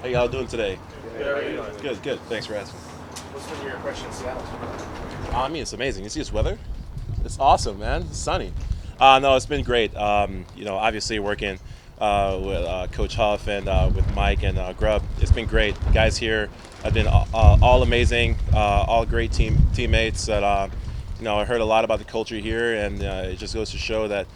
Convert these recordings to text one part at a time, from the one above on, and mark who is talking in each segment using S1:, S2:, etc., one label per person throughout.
S1: How y'all doing today?
S2: Very nice.
S1: Good, good. Thanks for asking.
S2: What's been your impression of Seattle?
S1: I mean, it's amazing. You see this weather? It's awesome, man. It's sunny. No, it's been great. Obviously working with Coach Huff and with Mike and Grubb. It's been great. The guys here have been all amazing, all great teammates. That I heard a lot about the culture here, and it just goes to show that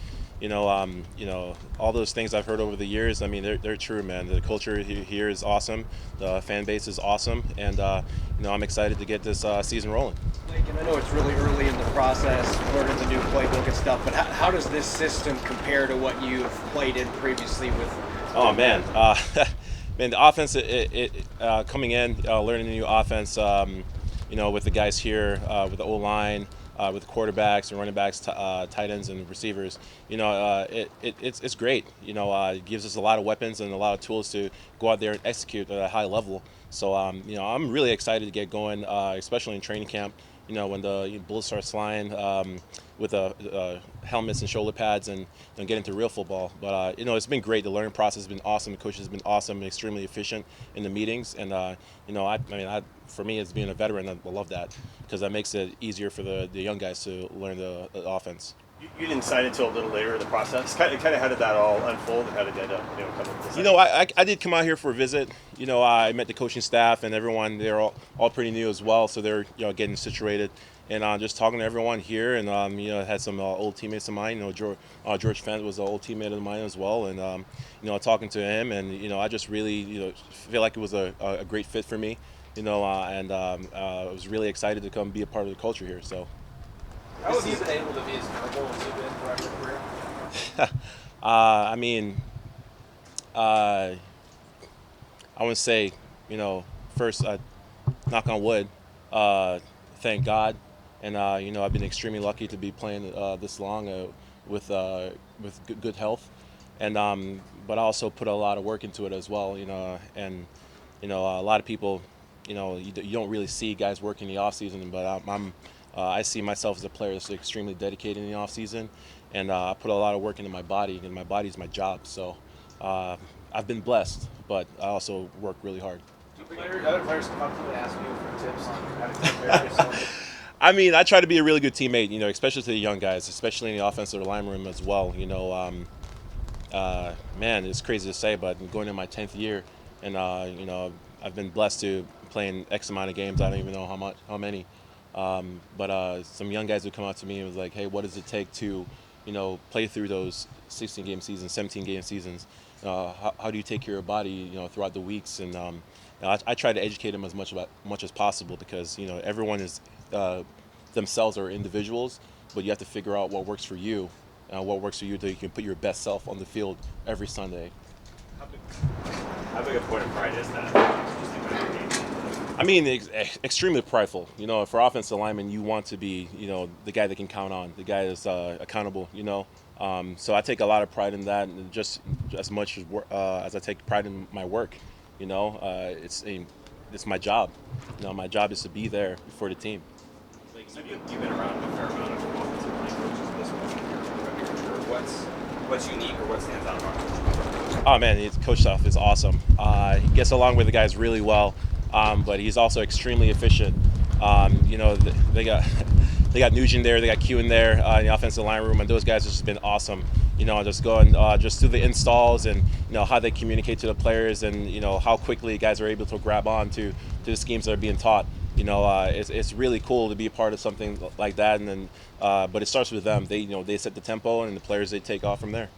S1: all those things I've heard over the years. I mean, they're true, man. The culture here is awesome. The fan base is awesome, and I'm excited to get this season rolling.
S2: Laken, I know it's really early in the process, learning the new playbook and stuff, but how does this system compare to what you've played in previously with?
S1: Oh man, man, the offense coming in, learning a new offense. With the guys here, with the O line, with quarterbacks and running backs, tight ends and receivers. It's great. It gives us a lot of weapons and a lot of tools to go out there and execute at a high level. So I'm really excited to get going, especially in training camp. When the bullets start flying with helmets and shoulder pads and get into real football. But it's been great. The learning process has been awesome. The coaches have been awesome and extremely efficient in the meetings. And for me, as being a veteran, I love that because that makes it easier for the young guys to learn the offense.
S3: You didn't sign until a little later in the process. Kind of how did that all unfold? How did that come up?
S1: I did come out here for a visit. I met the coaching staff and everyone. They're all pretty new as well, so they're getting situated. And just talking to everyone here, and had some old teammates of mine. George Fent was an old teammate of mine as well, and talking to him, and I just really feel like it was a great fit for me. I was really excited to come be a part of the culture here. So.
S4: How have you been able to be as comfortable as you've been throughout your career?
S1: I would say, first, knock on wood, thank God, and I've been extremely lucky to be playing this long with good health, and but I also put a lot of work into it as well, and a lot of people, you don't really see guys work in the off season, but I see myself as a player that's extremely dedicated in the off season, and I put a lot of work into my body, and my body's my job. So I've been blessed, but I also work really hard.
S4: Do other players come up to you and ask you for tips on how to take care of yourself?
S1: I mean, I try to be a really good teammate, especially to the young guys, especially in the offensive line room as well. Man, it's crazy to say, but I'm going in my 10th year, and I've been blessed to play in X amount of games. I don't even know how many. But some young guys would come out to me and was like, hey, what does it take to, play through those 16-game seasons, 17-game seasons? How do you take care of your body, throughout the weeks? And I try to educate them as much as possible because, everyone is themselves are individuals, but you have to figure out what works for you, what works for you so you can put your best self on the field every Sunday.
S3: How big a point of pride is that?
S1: I mean, extremely prideful. For offensive lineman, you want to be, the guy they can count on, the guy that's accountable. So I take a lot of pride in that, and just as much as I take pride in my work. It's my job. My job is to be there for the team.
S5: You've been around a fair amount of offensive line coaches this week. What's unique or what stands out about him?
S1: Oh man, Coach Huff is awesome. He gets along with the guys really well. But he's also extremely efficient. They got Nugent there, they got Q in there in the offensive line room, and those guys have just been awesome. Just going just through the installs and how they communicate to the players and how quickly guys are able to grab on to the schemes that are being taught. It's really cool to be a part of something like that. And then, but it starts with them. They set the tempo, and the players they take off from there.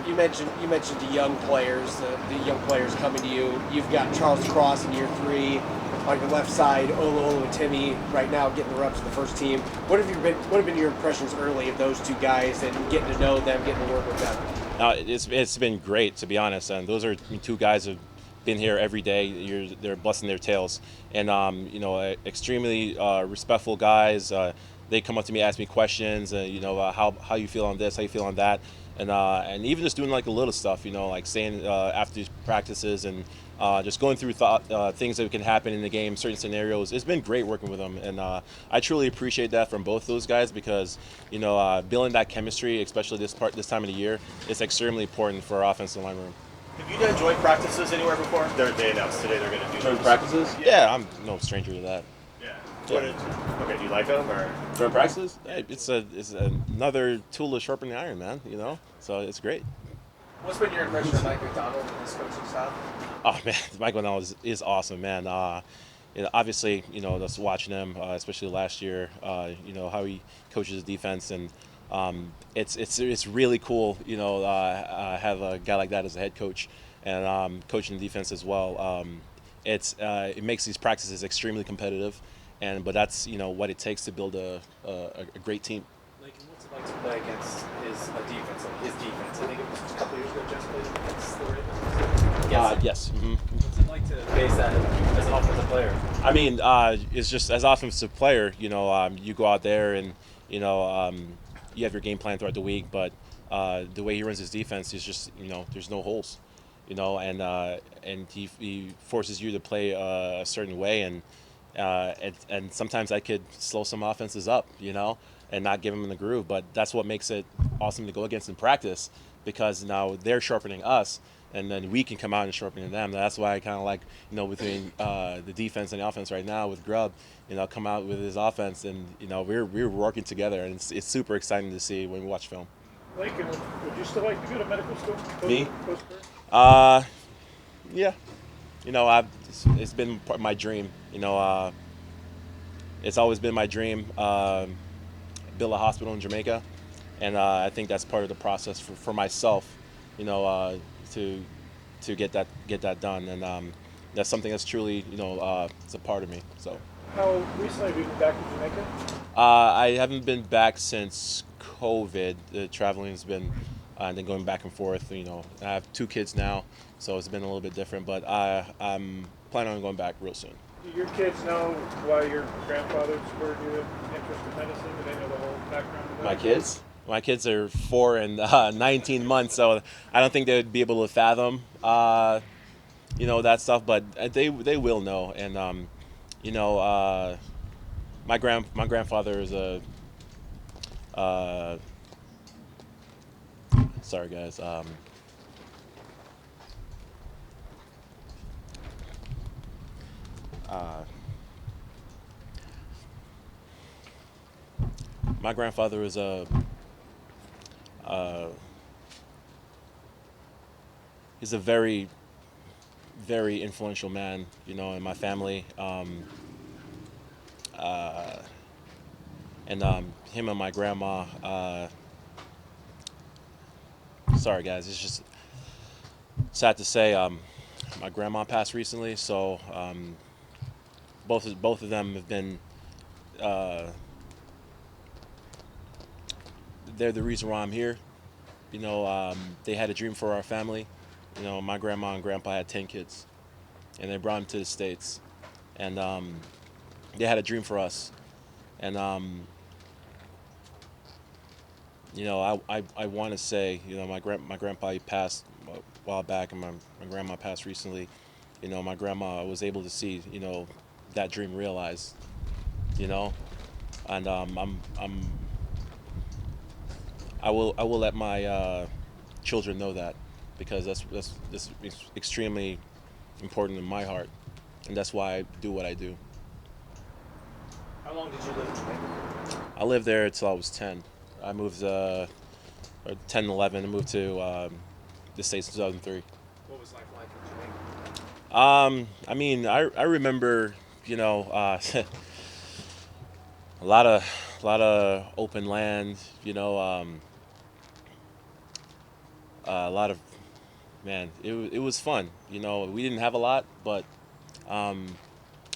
S2: You mentioned the young players, the young players coming to you. You've got Charles Cross in year 3 on your left side, Olo and Timmy right now getting the reps of the first team. What have been your impressions early of those two guys and getting to know them, getting to work with them?
S1: It's been great, to be honest, and those are two guys who've been here every day. They're busting their tails, and extremely respectful guys. They come up to me, ask me questions, how you feel on this, how you feel on that. And even just doing like a little stuff, like saying after practices and just going through things that can happen in the game, certain scenarios. It's been great working with them, and I truly appreciate that from both those guys because building that chemistry, especially this time of the year, is extremely important for our offensive line room.
S3: Have you done joint practices anywhere before? They announced today they're going to do
S1: Joint
S3: those.
S1: practices? Yeah, I'm no stranger to that.
S3: Yeah.
S1: Yeah.
S3: Okay, do you like them or?
S1: Joint practices? Hey, it's another tool to sharpen the iron, man. You know, so it's great.
S4: What's been your impression of Mike McDonald and his coaching style?
S1: Oh man, Mike McDonald is awesome, man. Obviously, just watching him, especially last year, how he coaches defense, and it's really cool, have a guy like that as a head coach, and coaching the defense as well. It makes these practices extremely competitive, but that's what it takes to build a great team.
S4: Laken, what's it like to play against his defense? Like his defense. I think it was a couple years ago. Jeff played against the Ravens.
S1: Yes. Mm-hmm.
S4: What's it like to face that as an offensive player?
S1: I mean, it's just as offensive player, you go out there and you have your game plan throughout the week, but the way he runs his defense is just there's no holes, and he forces you to play a certain way, and sometimes that could slow some offenses up, and not give them in the groove. But that's what makes it awesome to go against in practice, because now they're sharpening us, and then we can come out and sharpen them. That's why I kind of like, between the defense and the offense right now with Grubb, come out with his offense, and we're working together, and it's super exciting to see when we watch film.
S6: Laken, would you still like to go to medical school?
S1: Me? Yeah. It's been part of my dream. It's always been my dream. Build a hospital in Jamaica, and I think that's part of the process for myself. To get that done, and that's something that's truly it's a part of me. So.
S6: How recently have you been back to Jamaica?
S1: I haven't been back since COVID. The traveling has been, and then going back and forth. I have 2 kids now, so it's been a little bit different. But I'm planning on going back real soon.
S6: Do your kids know why your grandfather spurred you interest in medicine? Do they know the whole background of that?
S1: My kids? My kids are 4 and 19 months, so I don't think they would be able to fathom, that stuff. But they will know, and my grandfather is a. Sorry, guys. My grandfather is he's a very, very influential man, in my family. And him and my grandma. Sorry, guys. It's just sad to say. My grandma passed recently, so both of them have been. They're the reason why I'm here. They had a dream for our family. My grandma and grandpa had 10 kids, and they brought them to the States, and they had a dream for us, and I want to say, my grandpa, he passed a while back, and my grandma passed recently. My grandma was able to see, that dream realized, and I will let my children know that, because that's extremely important in my heart, and that's why I do what I do.
S4: How long did you live in Jamaica?
S1: I lived there until I was 10. I moved, or 10, 11. I moved to the States in 2003.
S4: What was life like in Jamaica?
S1: I mean, I remember, a lot of open land, a lot of, man, it was fun. We didn't have a lot, but I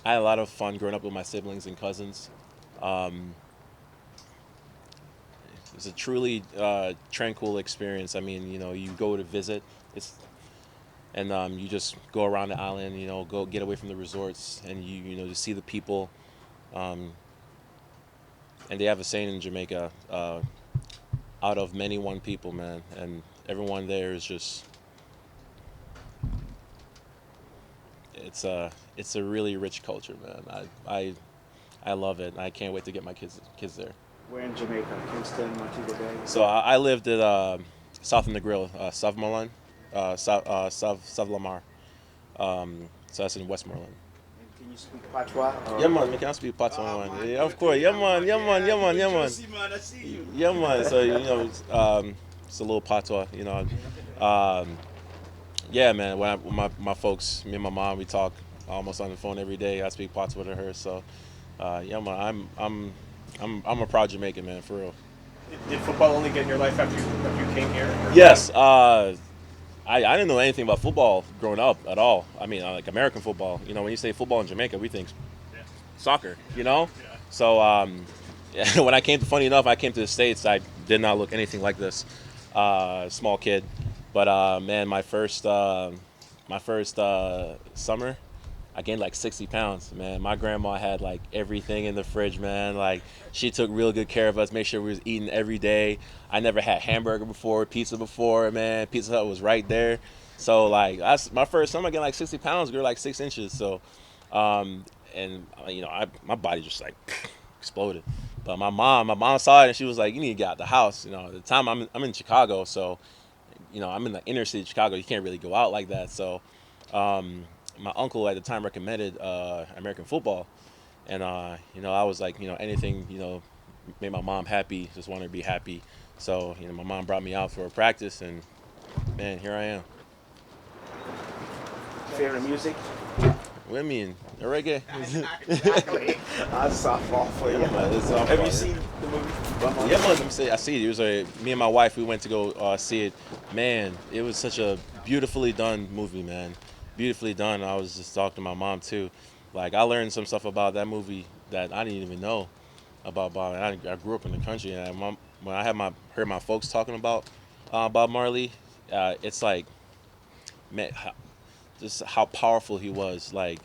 S1: had a lot of fun growing up with my siblings and cousins. It's a truly tranquil experience. I mean, you go to visit, and you just go around the island, go get away from the resorts, and you see the people. And they have a saying in Jamaica, out of many one people, man, and everyone there is just. It's a really rich culture, man. I love it. I can't wait to get my kids there.
S7: Where in Jamaica? Kingston, Montego Bay?
S1: So I lived at south of Negril, South Milan. South Lamar. So that's in Westmoreland.
S2: Can you speak patois?
S1: Yeah, man, I can speak patois. Yeah, of course. Yeah, man. Yeah, man. Yeah, man. Yeah, man. Yeah, man. So it's a little patois. Yeah, man. When my folks, me and my mom, we talk almost on the phone every day. I speak patois to her. So, yeah, man. I'm a proud Jamaican, man, for real.
S3: Did football only get in your life after you came here? Or?
S1: Yes. I didn't know anything about football growing up at all. I mean, like American football. When you say football in Jamaica, we think soccer.
S3: Yeah.
S1: So when funny enough, I came to the States. I did not look anything like this. Small kid, but man, my first summer, I gained like 60 pounds. Man, my grandma had like everything in the fridge. Man, like she took real good care of us. Made sure we was eating every day. I never had hamburger before, pizza before. Man, Pizza Hut was right there. So like that's my first summer. I gained like 60 pounds. Grew like 6 inches. So, my body just like exploded. But my mom saw it and she was like, "You need to get out the house." At the time I'm in Chicago, so I'm in the inner city of Chicago. You can't really go out like that. So, my uncle at the time recommended American football, and I was like, anything made my mom happy. Just wanted her to be happy. So my mom brought me out for a practice, and man, here I am.
S2: Favorite music?
S1: What do you mean? The reggae?
S2: Exactly. That's softball for you. Have you seen the movie?
S1: Yeah, man. I see it. It was me and my wife. We went to go see it. Man, it was such a beautifully done movie, man. Beautifully done. I was just talking to my mom too. Like I learned some stuff about that movie that I didn't even know about Bob. I grew up in the country, and when I heard my folks talking about Bob Marley, it's like, man, just how powerful he was, like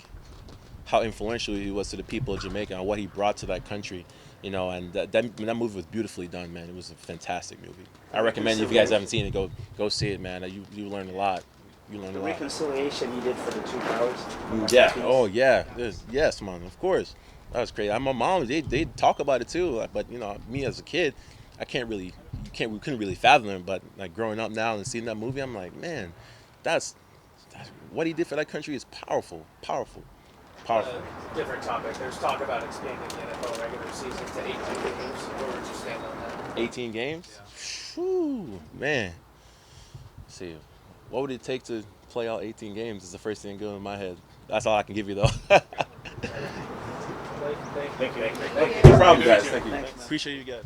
S1: how influential he was to the people of Jamaica and what he brought to that country. And that movie was beautifully done, man. It was a fantastic movie. I recommend if you guys haven't seen it, go see it, man. You learn a lot.
S2: The reconciliation he did for the two powers.
S1: Yeah. Oh, yeah. Yes, man. Of course. That was crazy. My mom, they talk about it too. But me as a kid, we couldn't really fathom it. But like growing up now and seeing that movie, I'm like, man, that's what he did for that country is powerful.
S4: Different topic. There's talk about expanding the NFL regular season to 18 games. Where would you stand on that?
S1: 18 games?
S4: Yeah.
S1: Whew, man. Let's see. What would it take to play all 18 games is the first thing that goes in my head. That's all I can give you, though.
S3: Thank you.
S1: No problem, guys. Thank you. Appreciate you guys.